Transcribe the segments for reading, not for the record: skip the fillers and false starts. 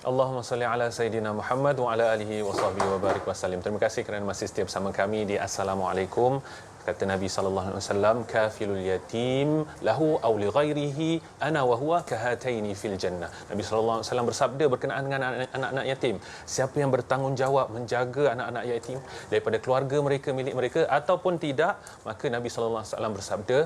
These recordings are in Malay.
Allahumma salli ala Sayyidina Muhammad wa ala alihi wa sahbihi wa barik wa sallim. Terima kasih kerana masih setia bersama kami di Assalamualaikum. Kata Nabi sallallahu alaihi wasallam, kafilul yatim lahu aw li ghairihi ana wa huwa kahataini fil jannah. Nabi sallallahu alaihi wasallam bersabda berkenaan dengan anak-anak yatim, siapa yang bertanggungjawab menjaga anak-anak yatim daripada keluarga mereka, milik mereka ataupun tidak, maka Nabi sallallahu alaihi wasallam bersabda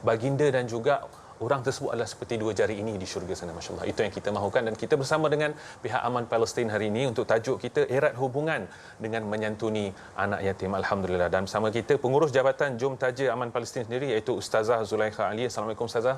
baginda dan juga orang tersebut adalah seperti dua jari ini di syurga sana, masya-Allah. Itu yang kita mahukan, dan kita bersama dengan pihak Aman Palestin hari ini untuk tajuk kita erat hubungan dengan menyantuni anak yatim. Alhamdulillah. Dan bersama kita pengurus Jabatan Jom Taja Aman Palestin sendiri, iaitu Ustazah Zulaikha Ali. Assalamualaikum Ustazah.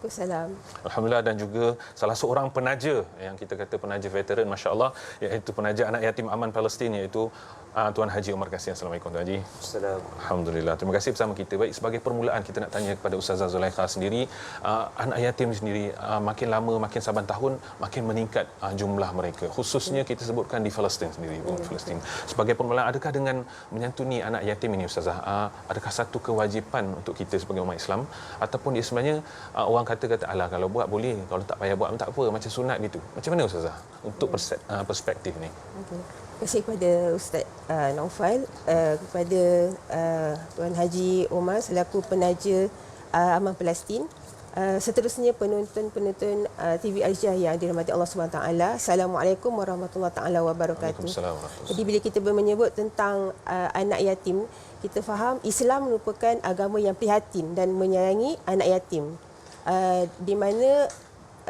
Waalaikumsalam. Alhamdulillah. Dan juga salah seorang penaja yang kita kata penaja veteran, masya-Allah, iaitu penaja anak yatim Aman Palestin, iaitu Tuan Haji Omar Kasim. Assalamualaikum Tuan Haji. Assalamualaikum. Alhamdulillah. Terima kasih bersama kita. Baik, sebagai permulaan kita nak tanya kepada Ustazah Zulaikha sendiri, anak yatim sendiri makin lama, makin saban tahun makin meningkat jumlah mereka. Khususnya kita sebutkan di Palestin sendiri, Palestin. Sebagai permulaan, adakah dengan menyantuni anak yatim ini Ustazah, adakah satu kewajipan untuk kita sebagai umat Islam, ataupun dia sebenarnya orang kata alah kalau buat boleh, kalau tak payah buat tak apa, macam sunat gitu. Macam mana Ustazah untuk perspektif ni? Okay. Terima kasih kepada Ustaz Naufal, kepada Tuan Haji Omar selaku penaja Aman Palestin. Seterusnya penonton-penonton TV Al-Jah yang dirahmati Allah SWT. Assalamualaikum warahmatullahi taala wabarakatuh. Jadi bila kita menyebut tentang anak yatim, kita faham Islam merupakan agama yang prihatin dan menyayangi anak yatim. Di mana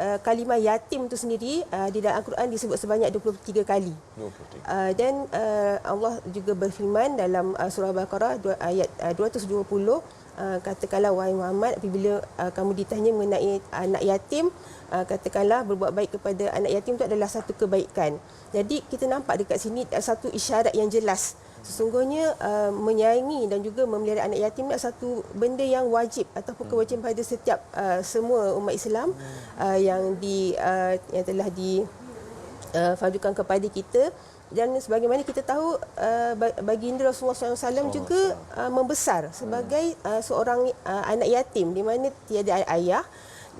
kalimah yatim itu sendiri di dalam Al-Quran disebut sebanyak 23 kali. 23. Dan Allah juga berfirman dalam surah Al-Baqarah ayat 220, katakanlah wahai Muhammad, apabila kamu ditanya mengenai anak yatim, katakanlah berbuat baik kepada anak yatim itu adalah satu kebaikan. Jadi kita nampak dekat sini satu isyarat yang jelas. Sesungguhnya menyayangi dan juga memelihara anak yatim adalah satu benda yang wajib ataupun kewajipan pada setiap semua umat Islam yang telah difardukan kepada kita. Dan sebagaimana kita tahu, baginda Rasulullah SAW juga membesar sebagai seorang anak yatim di mana tiada ayah.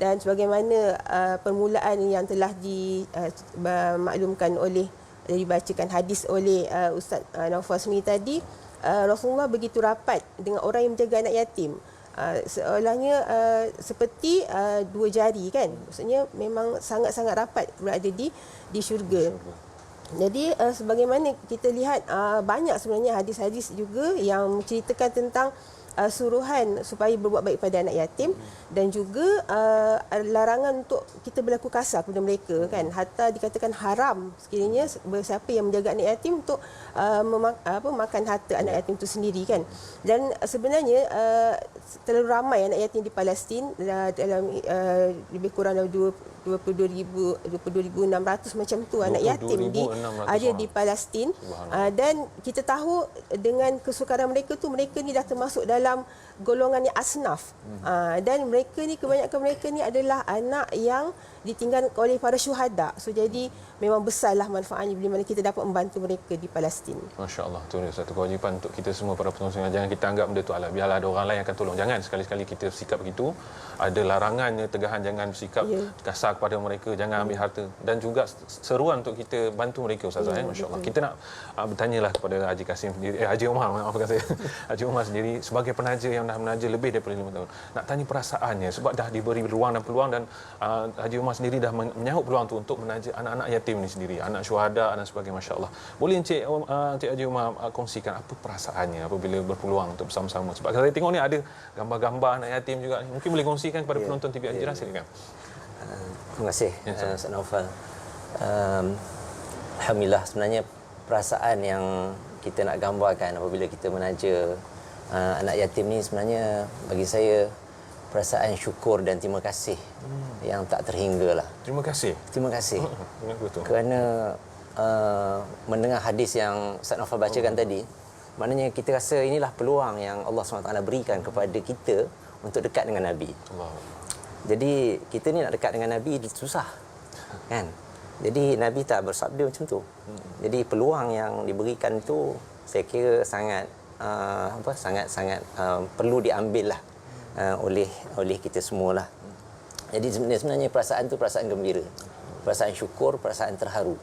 Dan sebagaimana permulaan yang telah dimaklumkan oleh, dibacakan hadis oleh Ustaz Naufal sendiri tadi, Rasulullah begitu rapat dengan orang yang menjaga anak yatim. Seolahnya seperti dua jari kan. Maksudnya memang sangat-sangat rapat berada di syurga. Jadi sebagaimana kita lihat banyak sebenarnya hadis-hadis juga yang menceritakan tentang suruhan supaya berbuat baik pada anak yatim, dan juga larangan untuk kita berlaku kasar kepada mereka kan, hatta dikatakan haram sekiranya siapa yang menjaga anak yatim untuk makan harta anak yatim itu sendiri kan. Dan sebenarnya terlalu ramai anak yatim di Palestin, dalam lebih kurang dalam 22,600 macam tu anak yatim ada di Palestin. Dan kita tahu dengan kesukaran mereka tu, mereka ni dah termasuk dalam golongan yang asnaf. Dan mereka ni, kebanyakan mereka ni adalah anak yang ditinggal oleh para syuhada. So jadi memang besarlah manfaatnya bila mana kita dapat membantu mereka di Palestin. Masya-Allah, tu satu kewajipan untuk kita semua para penonton. Jangan kita anggap benda tu alah biarlah ada orang lain yang akan tolong. Jangan sekali-sekali kita sikap begitu. Ada larangannya, tegahan, jangan bersikap kasar kepada mereka, jangan ambil harta, dan juga seruan untuk kita bantu mereka Ustazah. Masya-Allah. Kita nak bertanyalah kepada Haji Kasim sendiri, Haji Omar, maafkan saya. Haji Omar sendiri sebagai penaja yang dah menaja lebih daripada 5 tahun. Nak tanya perasaannya sebab dah diberi ruang dan peluang, dan Haji Omar sendiri dah menyahut peluang tu untuk menaja anak-anak yatim ni sendiri, anak syuhada dan sebagainya, masya-Allah. Boleh Encik Haji Omar kongsikan apa perasaannya apabila berpeluang untuk bersama-sama? Sebab saya tengok ni ada gambar-gambar anak yatim juga. Mungkin boleh kongsikan kepada penonton TV Al-Jah, silakan. Terima kasih Ustaz Naufal. Alhamdulillah, sebenarnya perasaan yang kita nak gambarkan apabila kita menaja anak yatim ni sebenarnya bagi saya perasaan syukur dan terima kasih yang tak terhinggalah. Terima kasih. Terima kasih. Kerana mendengar hadis yang Ustaz Naufal bacakan tadi, maknanya kita rasa inilah peluang yang Allah SWT berikan kepada kita untuk dekat dengan Nabi. Jadi kita ni nak dekat dengan Nabi susah, kan? Jadi Nabi tak bersabda macam tu. Jadi peluang yang diberikan tu saya kira sangat sangat perlu diambil lah oleh kita semualah. Jadi sebenarnya perasaan tu perasaan gembira. perasaan syukur, perasaan terharu.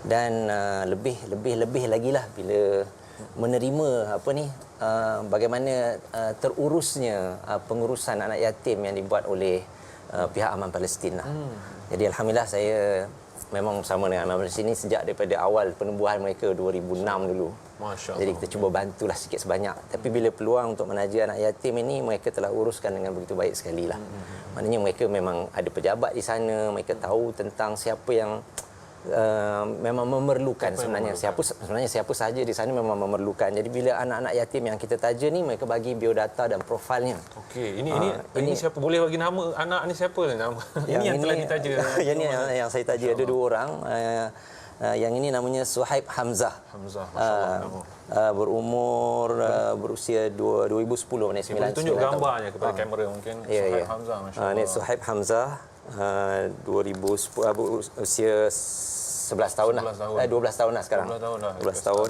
Dan lebih lagi lah bila menerima bagaimana terurusnya pengurusan anak yatim yang dibuat oleh pihak Aman Palestin lah. Jadi alhamdulillah saya memang bersama dengan Aman Palestin ini sejak daripada awal penubuhan mereka 2006 dulu. Masya Allah. Jadi kita cuba bantulah sikit sebanyak. Tapi bila peluang untuk menaja anak yatim ini, mereka telah uruskan dengan begitu baik sekali lah. Maknanya mereka memang ada pejabat di sana, mereka tahu tentang siapa yang memang memerlukan sebenarnya. Siapa sahaja di sana memang memerlukan. Jadi bila anak-anak yatim yang kita taja ni, mereka bagi biodata dan profilnya. Okey, ini siapa boleh bagi nama anak ni siapa nama? Ini yang telah ditaja. Yang ni yang saya taja ada 2 orang. Yang ini namanya Suhaib Hamzah. Berumur berusia 2010 ni 9. Boleh tunjuk gambarnya kepada kamera mungkin. Suhaib Hamzah, masya-Allah. Ni Suhaib Hamzah 2010 usia 11 tahun lah. 12 tahun lah sekarang. 12 tahun.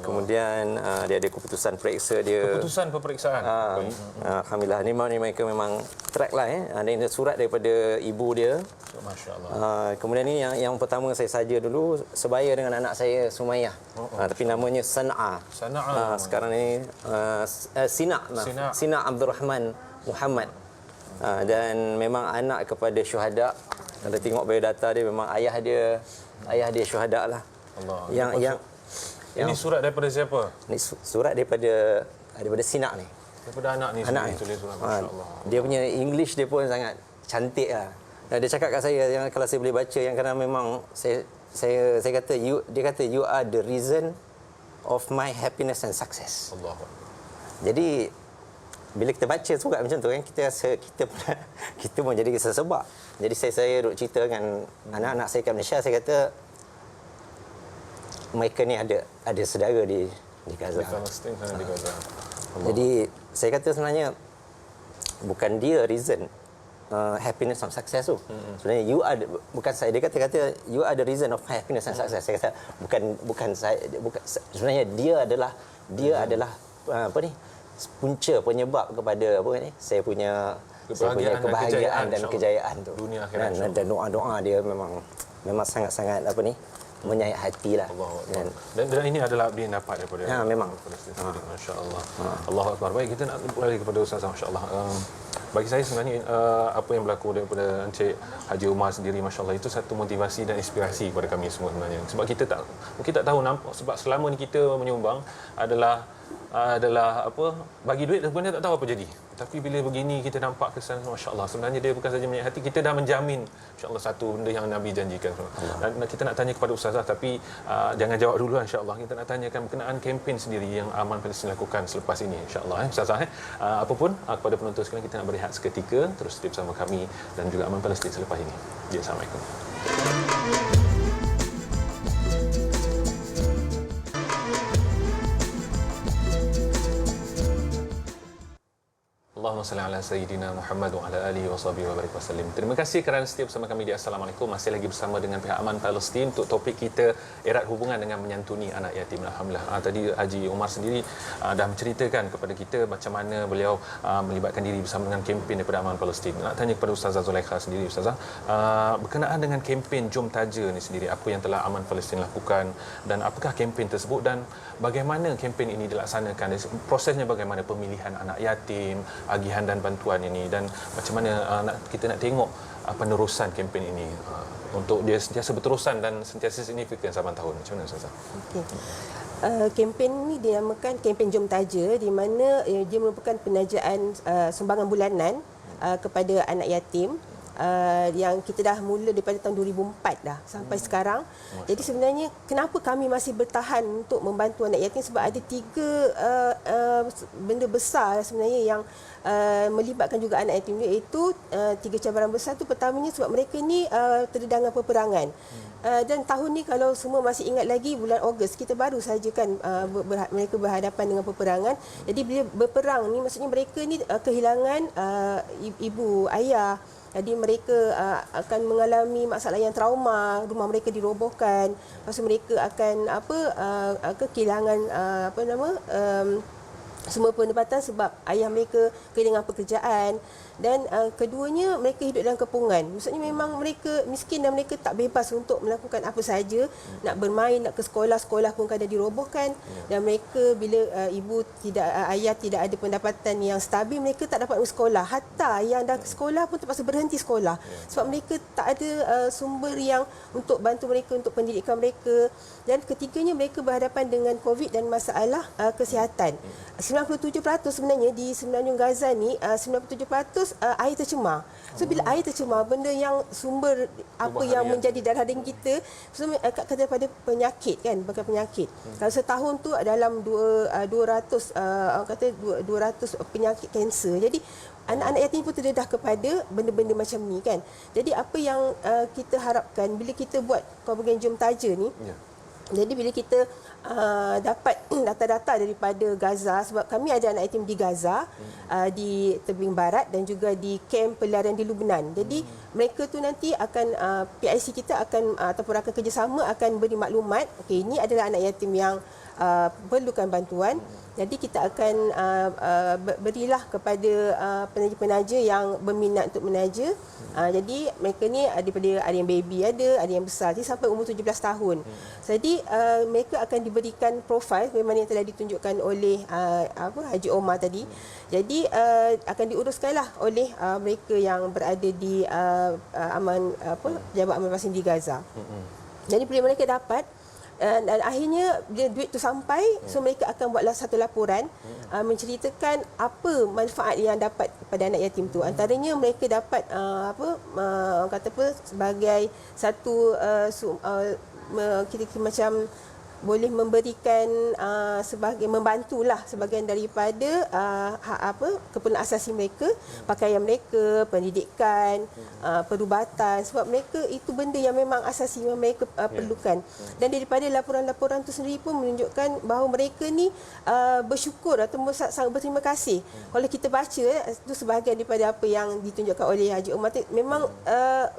Kemudian dia ada keputusan periksa dia. Keputusan peperiksaan. Alhamdulillah ni mereka memang track lah Ada surat daripada ibu dia. Masya-Allah. Kemudian ni yang pertama saya saja dulu sebaya dengan anak saya Sumayyah. Tapi namanya San'a. Sekarang ni Sina Abdul Rahman Muhammad. Dan memang anak kepada syuhada. Kalau tengok biodata dia memang ayah dia syuhada lah. Allah. Ini surat daripada siapa? Ini surat daripada Sina ni. Daripada anak ni tulis surat, masya-Allah. Dia punya English dia pun sangat cantik lah. Dia cakap kat saya yang kalau saya boleh baca yang kerana memang saya kata dia kata you are the reason of my happiness and success. Allah. Jadi bila kita baca surat macam tu kan kita rasa kita pun jadi sesebab. Jadi saya duk cerita dengan anak-anak saya kat Malaysia, saya kata mereka ni ada saudara di Gaza. Di Palestin sana di Gaza. Jadi saya kata sebenarnya bukan dia reason happiness and success tu. Sebenarnya you are bukan saya, dia kata you are the reason of my happiness and success. Saya kata bukan saya, sebenarnya dia adalah punca penyebab kepada saya punya kebahagiaan dan kejayaan tu. Dunia akhirat. Dan doa-doa dia memang sangat-sangat menyayat hati lah. Dan ini adalah abdi yang dapat daripada memang. Masya-Allah. Allahu Akbar. Baik, kita nak kembali kepada Ustaz, masya-Allah. Bagi saya sebenarnya apa yang berlaku daripada Encik Haji Umar sendiri, masya-Allah, itu satu motivasi dan inspirasi kepada kami semua sebenarnya. Sebab kita mungkin tak tahu nampak, sebab selama ni kita menyumbang adalah bagi duit sebenarnya tak tahu apa jadi. Tapi bila begini kita nampak kesan, masya-Allah, sebenarnya dia bukan saja menyayat hati, kita dah menjamin insya-Allah satu benda yang Nabi janjikan. Dan kita nak tanya kepada Ustazah, tapi jangan jawab dulu insya-Allah. Kita nak tanyakan berkenaan kempen sendiri yang Aman Palestin lakukan selepas ini insya-Allah Ustazah. Apapun kepada penonton sekalian, kita nak berehat seketika, terus stay bersama kami dan juga Aman Palestin selepas ini. Assalamualaikum. Allahumma salli ala sayyidina Muhammad wa ala alihi wa sahbihi wa barik wasallim. Terima kasih kerana setia bersama kami di Assalamualaikum. Masih lagi bersama dengan pihak Aman Palestin untuk topik kita erat hubungan dengan menyantuni anak yatim. Alhamdulillah. Tadi Haji Umar sendiri dah menceritakan kepada kita macam mana beliau melibatkan diri bersama dengan kempen daripada Aman Palestin. Nak tanya kepada Ustazah Zulaikha sendiri, Ustazah, berkenaan dengan kempen Jom Taja ni sendiri, apa yang telah Aman Palestin lakukan dan apakah kempen tersebut dan bagaimana kempen ini dilaksanakan, prosesnya bagaimana pemilihan anak yatim, agihan dan bantuan ini, dan macam mana kita nak tengok penerusan kempen ini untuk dia sentiasa berterusan dan sentiasa signifikan 8 tahun. Macam mana Ustazah? Okey. Kempen ini dinamakan kempen Jom Taja, di mana dia merupakan penajaan sumbangan bulanan kepada anak yatim. Yang kita dah mula daripada tahun 2004 dah sampai sekarang. Jadi sebenarnya kenapa kami masih bertahan untuk membantu anak yatim, sebab ada 3 benda besar sebenarnya yang melibatkan juga anak yatim, iaitu 3 cabaran besar tu. Pertamanya sebab mereka ni terdedah dengan peperangan. Dan tahun ni kalau semua masih ingat lagi, bulan Ogos kita baru saja kan mereka berhadapan dengan peperangan. Jadi bila berperang ni maksudnya mereka ni kehilangan ibu ayah. Jadi mereka akan mengalami masalah yang trauma, rumah mereka dirobohkan, lepas tu mereka akan kehilangan semua pendapatan sebab ayah mereka kehilangan pekerjaan, dan keduanya mereka hidup dalam kepungan. Maksudnya memang mereka miskin dan mereka tak bebas untuk melakukan apa sahaja, nak bermain, nak ke sekolah pun kadang dirobohkan, dan mereka bila ayah tidak ada pendapatan yang stabil, mereka tak dapat bersekolah. Hatta yang dah ke sekolah pun terpaksa berhenti sekolah sebab mereka tak ada sumber yang untuk bantu mereka untuk pendidikan mereka. Dan ketiganya mereka berhadapan dengan COVID dan masalah kesihatan. 97% sebenarnya di Semenanjung Gaza ni 97% air tercemar. So bila air tercemar, benda yang sumber apa yang menjadi darah daging kita kata pada penyakit kan, bukan penyakit. Kalau setahun tu dalam 200 penyakit kanser. Jadi anak-anak yatim pun terdedah kepada benda-benda macam ni kan. Jadi apa yang kita harapkan bila kita buat konvergen Jom Taja ni, jadi bila kita dapat data-data daripada Gaza, sebab kami ada anak yatim di Gaza, di tebing barat dan juga di kamp pelarian di Lubnan. Jadi mereka tu nanti akan PIC kita akan ataupun rakan kerjasama akan beri maklumat, okey, ini adalah anak yatim yang perlukan bantuan. Jadi kita akan berilah kepada penaja-penaja yang berminat untuk menaja. Jadi mereka ni daripada ada yang baby, ada yang besar, jadi sampai umur 17 tahun. Jadi mereka akan diberikan profil memang yang telah ditunjukkan oleh Haji Omar tadi. Jadi akan diuruskanlah oleh mereka yang berada di Pejabat Aman Palestin di Gaza. Jadi bila mereka dapat dan akhirnya bila duit tu sampai, so mereka akan buatlah satu laporan menceritakan apa manfaat yang dapat kepada anak yatim tu. Antaranya mereka dapat sebagai satu kita macam boleh memberikan sebagai membantulah sebahagian daripada keperluan asasi mereka, pakaian mereka, pendidikan, perubatan, sebab mereka itu benda yang memang asasi yang mereka perlukan. Dan daripada laporan-laporan itu sendiri pun menunjukkan bahawa mereka ni bersyukur atau sangat berterima kasih. Kalau kita baca itu sebahagian daripada apa yang ditunjukkan oleh Haji Omar, memang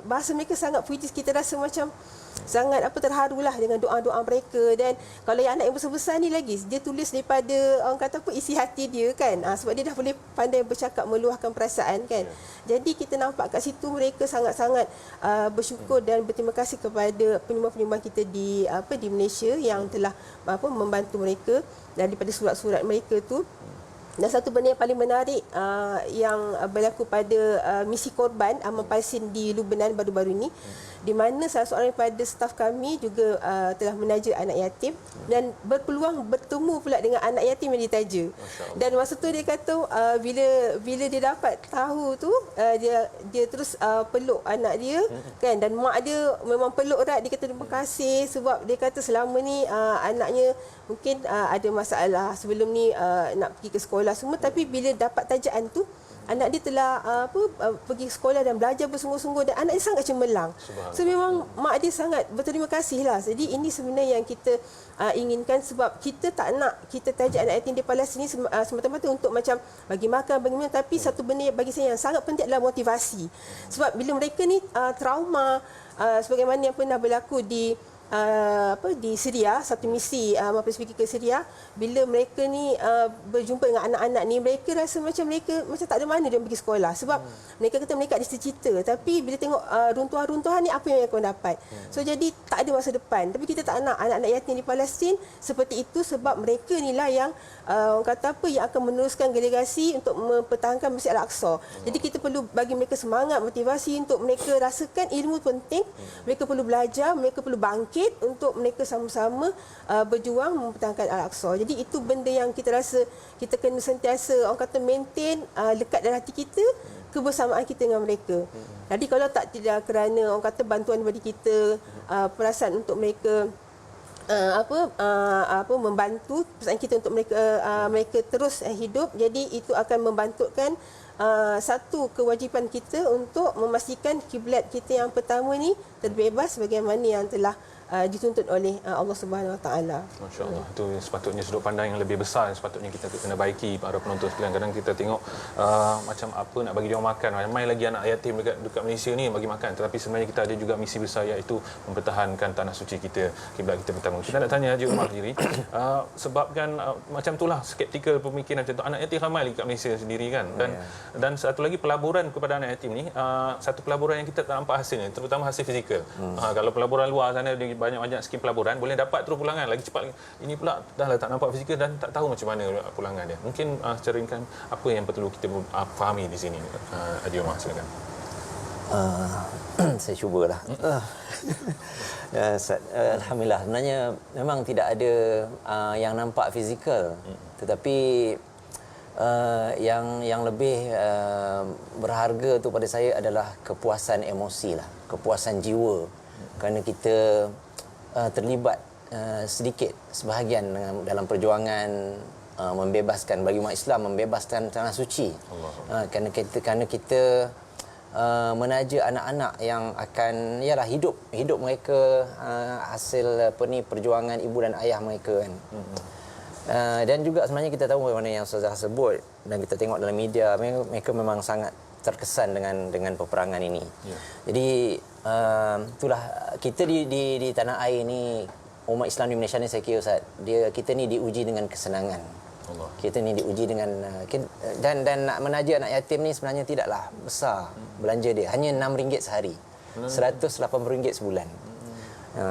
bahasa mereka sangat puitis, kita rasa macam sangat terharulah dengan doa-doa mereka. Dan kalau yang anak yang besar-besar ni lagi, dia tulis daripada isi hati dia kan, sebab dia dah boleh pandai bercakap, meluahkan perasaan kan. Jadi kita nampak kat situ mereka sangat-sangat bersyukur dan berterima kasih kepada penyumbang-penyumbang kita di Malaysia yang telah membantu mereka daripada surat-surat mereka tu. Dan satu benda yang paling menarik yang berlaku pada misi korban Aman Palestin di Lubnan baru-baru ini, di mana salah seorang daripada staf kami juga telah menaja anak yatim dan berpeluang bertemu pula dengan anak yatim yang ditaja. Dan masa tu dia kata bila dia dapat tahu tu, dia terus peluk anak dia kan, dan mak dia memang peluk erat. Dia kata terima kasih sebab dia kata selama ni anaknya mungkin ada masalah sebelum ni nak pergi ke sekolah semua, tapi bila dapat tajaan tu anak dia telah pergi sekolah dan belajar bersungguh-sungguh, dan anak dia sangat cemerlang. So memang mak dia sangat berterima kasih lah. Jadi ini sebenarnya yang kita inginkan, sebab kita tak nak kita taja anak yatim di Palestin ni semata-mata untuk macam bagi makan, bagi minum, tapi satu benda bagi saya yang sangat penting adalah motivasi. Sebab bila mereka ni trauma sebagaimana yang pernah berlaku di Syria, satu misi pergi ke Syria, bila mereka ni berjumpa dengan anak-anak ni, mereka rasa macam tak ada mana dia pergi sekolah, sebab mereka kata mereka ada cita-cita, tapi bila tengok runtuhan-runtuhan ni, apa yang mereka dapat. So jadi tak ada masa depan. Tapi kita tak nak anak-anak yatim di Palestin seperti itu, sebab mereka ni lah yang yang akan meneruskan delegasi untuk mempertahankan Masjid Al-Aqsa. Jadi kita perlu bagi mereka semangat, motivasi untuk mereka rasakan ilmu penting, mereka perlu belajar, mereka perlu bangkit untuk mereka sama-sama berjuang mempertahankan Al-Aqsa. Jadi itu benda yang kita rasa kita kena sentiasa maintain lekat dalam hati kita, kebersamaan kita dengan mereka. Jadi kalau tidak kerana bantuan daripada kita, perasaan untuk mereka membantu perasaan kita untuk mereka terus hidup, jadi itu akan membantukan satu kewajipan kita untuk memastikan kiblat kita yang pertama ni terbebas, bagaimana yang telah dituntut oleh Allah Subhanahu Wa Taala. Masya-Allah. Itu sepatutnya sudut pandang yang lebih besar yang sepatutnya kita kena baiki para penonton sekalian. Kadang kita tengok macam apa nak bagi dia makan. Ramai lagi anak yatim dekat Malaysia ni bagi makan. Tetapi sebenarnya kita ada juga misi besar iaitu mempertahankan tanah suci kita, kiblat kita pertama. Kita nak tanya Haji Umar sendiri sebabkan macam itulah skeptikal pemikiran macam tu. Anak yatim ramai lagi kat Malaysia sendiri kan. Dan satu lagi pelaburan kepada anak yatim ni satu pelaburan yang kita tak nampak hasilnya, terutama hasil fizikal. Kalau pelaburan luar sana dia banyak-banyak skim pelaburan boleh dapat terus pulangan lagi cepat. Ini pula dah lah tak nampak fizikal dan tak tahu macam mana pulangan dia. Mungkin secara ringkas apa yang perlu kita fahami di sini, Haji Umar, silakan. Saya cubalah. Alhamdulillah, sebenarnya memang tidak ada yang nampak fizikal, tetapi yang lebih berharga tu pada saya adalah kepuasan emosi lah, kepuasan jiwa, kerana kita terlibat sedikit sebahagian dalam perjuangan membebaskan bagi umat Islam, membebaskan tanah suci. Kerana kita menaja anak-anak yang akan hidup mereka hasil perjuangan ibu dan ayah mereka kan. Dan juga sebenarnya kita tahu bagaimana yang Ustazah sebut dan kita tengok dalam media, mereka memang sangat terkesan dengan peperangan ini. Jadi itulah kita di tanah air ni, umat Islam di Malaysia ni, saya kira Ustaz, kita ni diuji dengan kesenangan. Kita ni diuji dengan dan nak menaja anak yatim ni sebenarnya tidaklah besar belanja dia, hanya RM6 sehari, RM180 sebulan.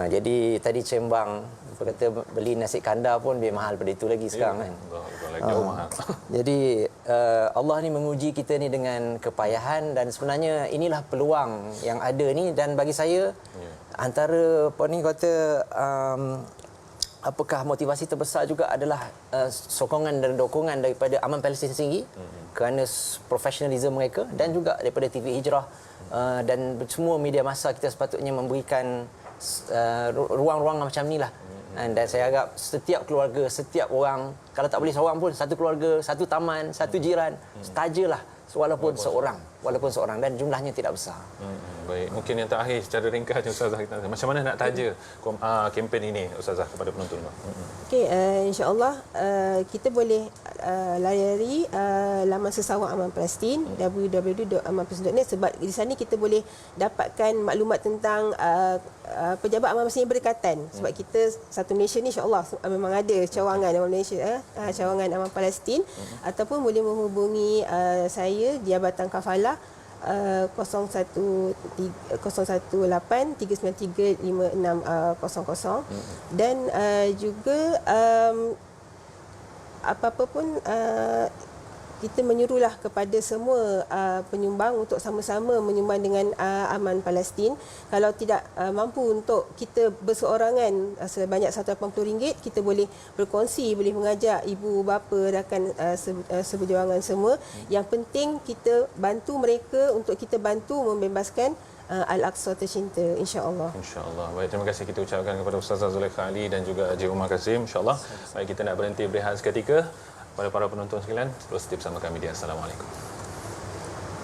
Jadi tadi Cembang kata beli nasi kandar pun lebih mahal pada itu lagi sekarang kan. Jadi Allah ni menguji kita ni dengan kepayahan, dan sebenarnya inilah peluang yang ada ni. Dan bagi saya antara apakah motivasi terbesar juga adalah sokongan dan dukungan daripada Aman Palestin sendiri kerana profesionalisme mereka, dan juga daripada TV Hijrah dan semua media massa. Kita sepatutnya memberikan ruang-ruang macam ni lah. Dan saya harap setiap keluarga, setiap orang, kalau tak boleh seorang pun, satu keluarga, satu taman, satu jiran, tajalah walaupun seorang, dan jumlahnya tidak besar. Baik, mungkin yang terakhir secara ringkas Ustazah, kita macam mana nak taja kempen ini Ustazah kepada penonton? Okey, insya-Allah kita boleh layari laman sesawang Aman Palestin, www.amanpalestin.net, sebab di sana kita boleh dapatkan maklumat tentang pejabat Aman Palestin yang berdekatan. Sebab kita satu Malaysia ni insya-Allah memang ada cawangan Aman Malaysia, cawangan Aman Palestin, ataupun boleh menghubungi saya di Jabatan Kafalah 018-393-5600, dan juga apa-apa pun kita menyuruhlah kepada semua penyumbang untuk sama-sama menyumbang dengan Aman Palestin. Kalau tidak mampu untuk kita berseorangan sebanyak RM180, kita boleh berkongsi, boleh mengajak ibu bapa, rakan seberjuangan semua. Yang penting kita bantu mereka untuk kita bantu membebaskan Al-Aqsa tercinta, insya-Allah. Insya-Allah. Baik, terima kasih kita ucapkan kepada Ustazah Zulaikha Ali dan juga Haji Umar Kasim. Insya-Allah. Baik, kita nak berhenti berehat seketika. Pada para penonton sekalian, terus stay bersama kami di Assalamualaikum.